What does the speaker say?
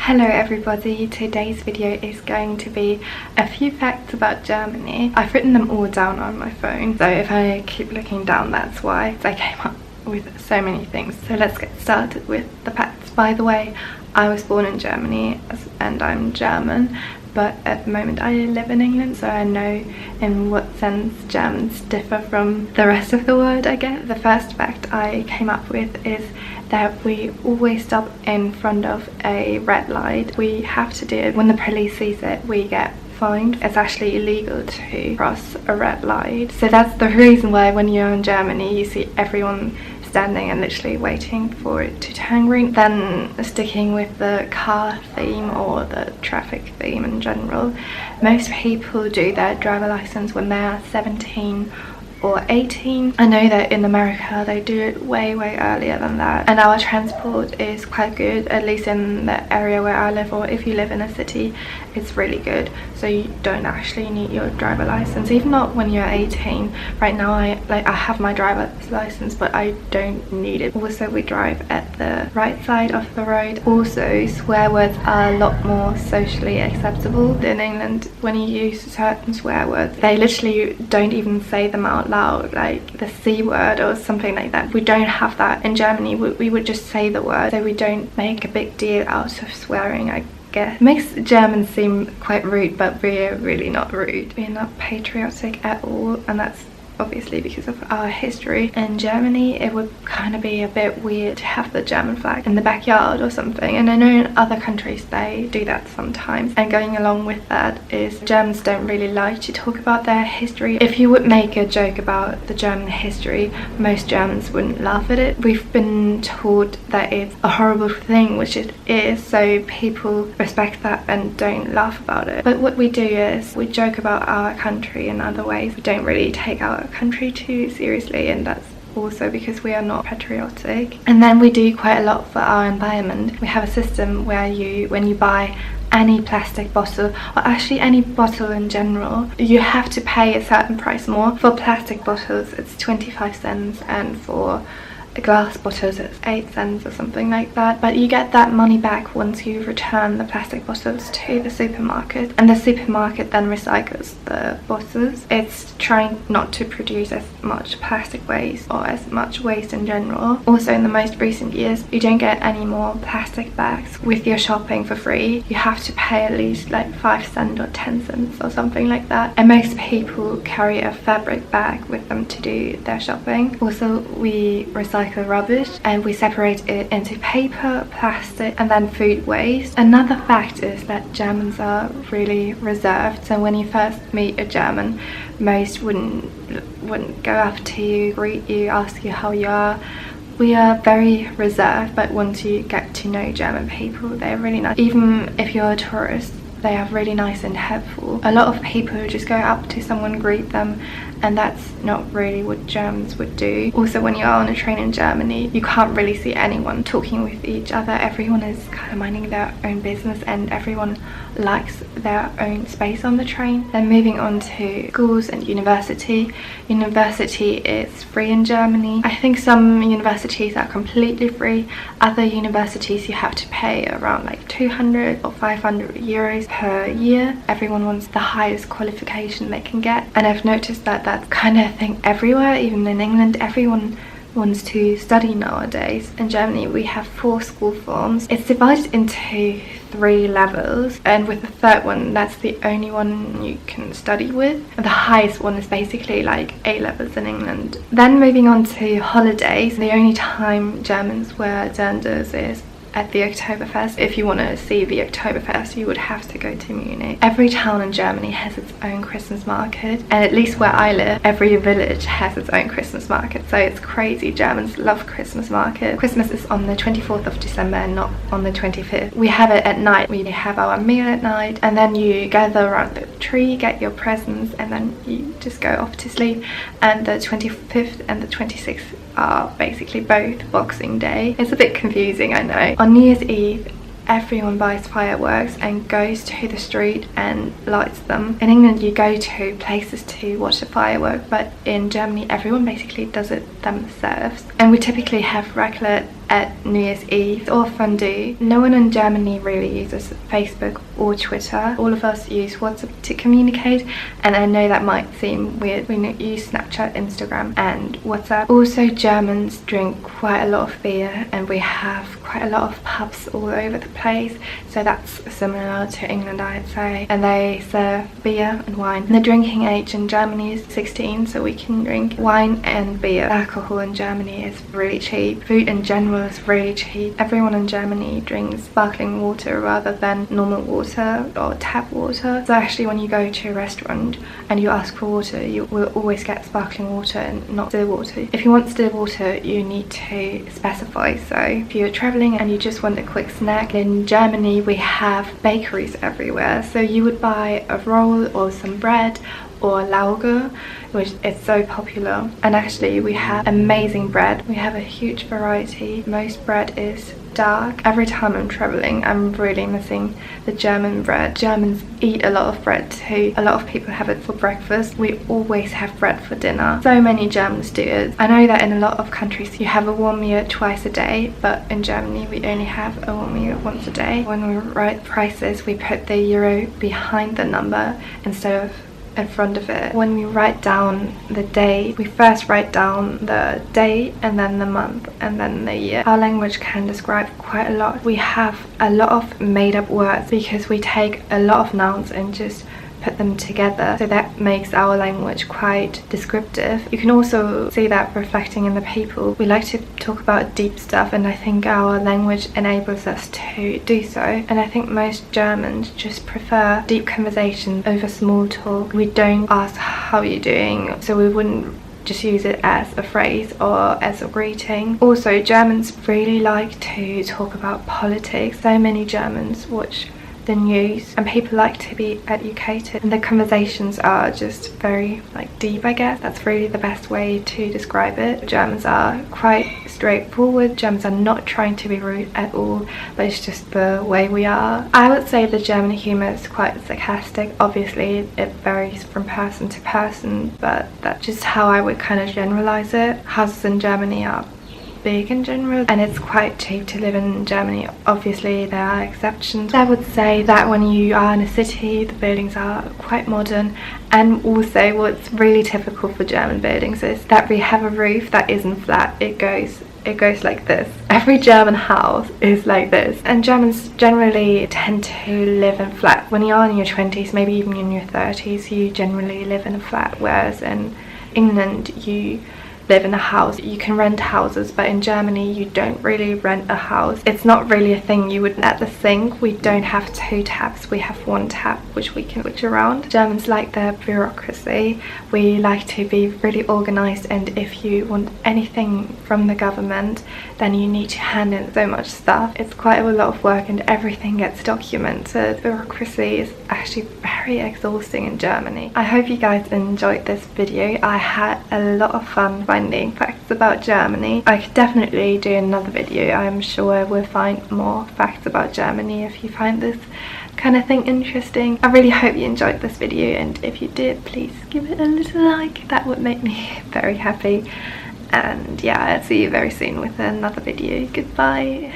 Hello everybody, today's video is going to be a few facts about Germany. I've written them all down on my phone, so if I keep looking down that's why I came up with so many things. So let's get started with the facts. By the way, I was born in Germany and I'm German, but at the moment I live in England, so I know in what sense Germans differ from the rest of the world, I guess. The first fact I came up with is that we always stop in front of a red light. We have to do it. When the police sees it, we get fined. It's actually illegal to cross a red light. So that's the reason why when you're in Germany you see everyone standing and literally waiting for it to turn green. Then sticking with the car theme or the traffic theme in general, most people do their driver license when they're 17 or 18. I know that in America they do it way earlier than that, and our transport is quite good, at least in the area where I live, or if you live in a city it's really good, so you don't actually need your driver license, even not when you're 18. Right now I have my driver's license but I don't need it. Also, we drive at the right side of the road. Also, swear words are a lot more socially acceptable in England. When you use certain swear words, they literally don't even say them out loud, like the C word or something like that. We don't have that in Germany. We would just say the word, so we don't make a big deal out of swearing, I guess. It makes Germans seem quite rude, but we're really not rude. We're not patriotic at all, and that's obviously because of our history. In Germany it would kind of be a bit weird to have the German flag in the backyard or something, and I know in other countries they do that sometimes. And going along with that is Germans don't really like to talk about their history. If you would make a joke about the German history, most Germans wouldn't laugh at it. We've been taught that it's a horrible thing, which it is, so people respect that and don't laugh about it. But what we do is we joke about our country in other ways. We don't really take our country too seriously, and that's also because we are not patriotic. And then we do quite a lot for our environment. We have a system where when you buy any plastic bottle, or actually any bottle in general, you have to pay a certain price more. For plastic bottles it's 25 cents, and for glass bottles it's 8 cents or something like that. But you get that money back once you return the plastic bottles to the supermarket, and the supermarket then recycles the bottles. It's trying not to produce as much plastic waste or as much waste in general. Also, in the most recent years you don't get any more plastic bags with your shopping for free. You have to pay at least like 5 cents or 10 cents or something like that, and most people carry a fabric bag with them to do their shopping. Also, we recycle rubbish and we separate it into paper, plastic and then food waste. Another fact is that Germans are really reserved, so when you first meet a German, most wouldn't go up to you, greet you, ask you how you are. We are very reserved, but once you get to know German people, they're really nice. Even if you're a tourist, they are really nice and helpful. A lot of people just go up to someone, greet them, and that's not really what Germans would do. Also, when you are on a train in Germany, you can't really see anyone talking with each other. Everyone is kind of minding their own business and everyone likes their own space on the train. Then moving on to schools and university. University is free in Germany. I think some universities are completely free. Other universities you have to pay around like 200 or 500 euros per year. Everyone wants the highest qualification they can get, and I've noticed that that's kind of a thing everywhere. Even in England, everyone wants to study nowadays. In Germany we have 4 school forms. It's divided into 3 levels, and with the third one, that's the only one you can study with. And the highest one is basically like A levels in England. Then moving on to holidays, the only time Germans wear Dirndls is at the Oktoberfest. If you want to see the Oktoberfest, you would have to go to Munich. Every town in Germany has its own Christmas market, and at least where I live, every village has its own Christmas market, so it's crazy. Germans love Christmas market. Christmas is on the 24th of December and not on the 25th. We have it at night. We have our meal at night, and then you gather around the tree, get your presents, and then you just go off to sleep. And the 25th and the 26th are basically both Boxing Day. It's a bit confusing, I know. On New Year's Eve, everyone buys fireworks and goes to the street and lights them. In England you go to places to watch the firework, but in Germany everyone basically does it themselves. And we typically have raclette at New Year's Eve or fondue. No one in Germany really uses Facebook or Twitter. All of us use WhatsApp to communicate, and I know that might seem weird. We use Snapchat, Instagram and WhatsApp. Also, Germans drink quite a lot of beer, and we have quite a lot of pubs all over the place, so that's similar to England, I'd say. And they serve beer and wine. And the drinking age in Germany is 16, so we can drink wine and beer. Alcohol in Germany is really cheap. Food in general is really cheap. Everyone in Germany drinks sparkling water rather than normal water or tap water. So actually, when you go to a restaurant and you ask for water, you will always get sparkling water and not still water. If you want still water, you need to specify. So if you're traveling and you just want a quick snack, in Germany we have bakeries everywhere. So you would buy a roll or some bread or Lauge, which is so popular. And actually, we have amazing bread. We have a huge variety. Most bread is dark. Every time I'm traveling, I'm really missing the German bread. Germans eat a lot of bread too. A lot of people have it for breakfast. We always have bread for dinner. So many Germans do it. I know that in a lot of countries you have a warm meal twice a day, but in Germany we only have a warm meal once a day. When we write prices, we put the euro behind the number instead of in front of it. When we write down the day, we first write down the day and then the month and then the year. Our language can describe quite a lot. We have a lot of made up words because we take a lot of nouns and just put them together, so that makes our language quite descriptive. You can also see that reflecting in the people. We like to talk about deep stuff, and I think our language enables us to do so. And I think most Germans just prefer deep conversation over small talk. We don't ask how are you doing, so we wouldn't just use it as a phrase or as a greeting. Also, Germans really like to talk about politics. So many Germans watch the news and people like to be educated, and the conversations are just very deep, I guess. That's really the best way to describe it. Germans are quite straightforward. Germans are not trying to be rude at all, but it's just the way we are. I would say the German humor is quite sarcastic. Obviously it varies from person to person, but that's just how I would kind of generalize it. Houses in Germany are big in general, and it's quite cheap to live in Germany. Obviously there are exceptions. I would say that when you are in a city, the buildings are quite modern, and also what's really typical for German buildings is that we have a roof that isn't flat. It goes like this. Every German house is like this, and Germans generally tend to live in flats. When you are in your 20s, maybe even in your 30s, you generally live in a flat, whereas in England you live in a house. You can rent houses, but in Germany you don't really rent a house. It's not really a thing. You would at the sink, we don't have 2 taps, we have 1 tap which we can switch around. Germans like their bureaucracy. We like to be really organized, and if you want anything from the government, then you need to hand in so much stuff. It's quite a lot of work and everything gets documented. Bureaucracy is actually very exhausting in Germany. I hope you guys enjoyed this video. I had a lot of fun finding facts about Germany. I could definitely do another video. I'm sure we'll find more facts about Germany if you find this kind of thing interesting. I really hope you enjoyed this video, and if you did, please give it a little like. That would make me very happy. And yeah, I'll see you very soon with another video. Goodbye.